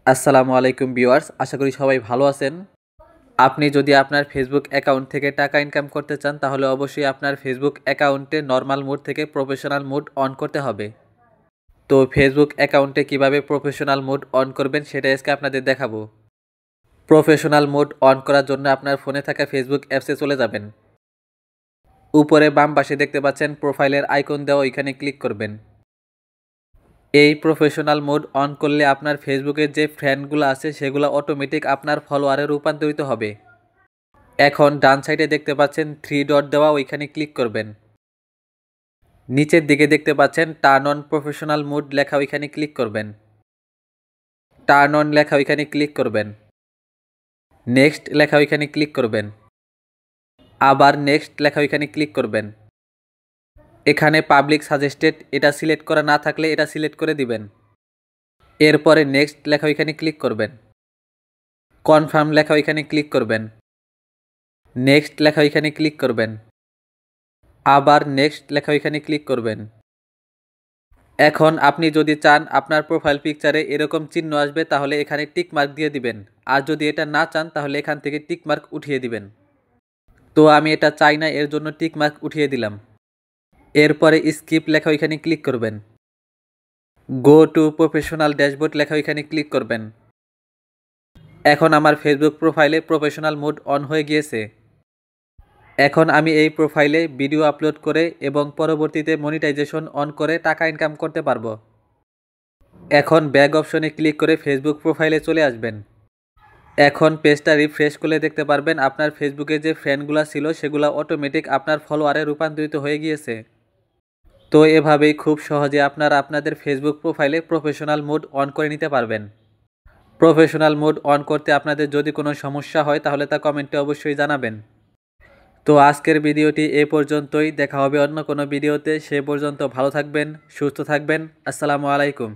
আসসালামু আলাইকুম ভিউয়ার্স, আশা করি সবাই ভালো আছেন। আপনি যদি আপনার ফেসবুক অ্যাকাউন্ট থেকে টাকা ইনকাম করতে চান তাহলে অবশ্যই আপনার ফেসবুক অ্যাকাউন্টে নর্মাল মোড থেকে প্রফেশনাল মোড অন করতে হবে। তো ফেসবুক অ্যাকাউন্টে কিভাবে প্রফেশনাল মোড অন করবেন সেটা আজকে আপনাদের দেখাবো। প্রফেশনাল মোড অন করার জন্য আপনার ফোনে থাকা ফেসবুক অ্যাপসে চলে যাবেন। উপরে বাম পাশে দেখতে পাচ্ছেন প্রোফাইলের আইকন দেওয়া, ওইখানে ক্লিক করবেন। এই প্রফেশনাল মোড অন করলে আপনার ফেসবুকের যে ফ্রেন্ডগুলো আছে সেগুলো অটোমেটিক আপনার ফলোয়ারে রূপান্তরিত হবে। এখন ডান সাইডে দেখতে পাচ্ছেন 3 ডট দেওয়া, ওইখানে ক্লিক করবেন। নিচের দিকে দেখতে পাচ্ছেন টার্ন অন প্রফেশনাল মোড লেখা, ওইখানে ক্লিক করবেন। টার্ন অন লেখা, ওইখানে ক্লিক করবেন। নেক্সট লেখা, ওইখানে ক্লিক করবেন। আবার নেক্সট লেখা, ওইখানে ক্লিক করবেন। এখানে পাবলিক সাজেস্টেড এটা সিলেক্ট করা না থাকলে এটা সিলেক্ট করে দিবেন। এরপরে নেক্সট লেখা, ওইখানে ক্লিক করবেন। কনফার্ম লেখা, ওইখানে ক্লিক করবেন। নেক্সট লেখা, ওইখানে ক্লিক করবেন। আবার নেক্সট লেখা, ওইখানে ক্লিক করবেন। এখন আপনি যদি চান আপনার প্রোফাইল পিকচারে এরকম চিহ্ন আসবে তাহলে এখানে টিক মার্ক দিয়ে দিবেন, আর যদি এটা না চান তাহলে এখান থেকে টিক মার্ক উঠিয়ে দিবেন। তো আমি এটা চাই না, এর জন্য টিক মার্ক উঠিয়ে দিলাম। এরপরে স্কিপ লেখা, ওইখানে ক্লিক করবেন। গো টু প্রফেশনাল ড্যাশবোর্ড লেখা, ওইখানে ক্লিক করবেন। এখন আমার ফেসবুক প্রোফাইলে প্রফেশনাল মোড অন হয়ে গিয়েছে। এখন আমি এই প্রোফাইলে ভিডিও আপলোড করে এবং পরবর্তীতে মনিটাইজেশন অন করে টাকা ইনকাম করতে পারবো। এখন ব্যাক অপশনে ক্লিক করে ফেসবুক প্রোফাইলে চলে আসবেন। এখন পেজটা রিফ্রেশ করলে দেখতে পারবেন আপনার ফেসবুকে যে ফ্রেন্ডগুলো ছিল সেগুলো অটোমেটিক আপনার ফলোয়ারে রূপান্তরিত হয়ে গিয়েছে। তো এভাবেই খুব সহজে আপনারা আপনাদের ফেসবুক প্রোফাইলে প্রফেশনাল মোড অন করে নিতে পারবেন। প্রফেশনাল মোড অন করতে আপনাদের যদি কোনো সমস্যা হয় তাহলে তা কমেন্টে অবশ্যই জানাবেন। তো আজকের ভিডিওটি এ পর্যন্তই, দেখা হবে অন্য কোনো ভিডিওতে। সে পর্যন্ত ভালো থাকবেন, সুস্থ থাকবেন। আসসালামু আলাইকুম।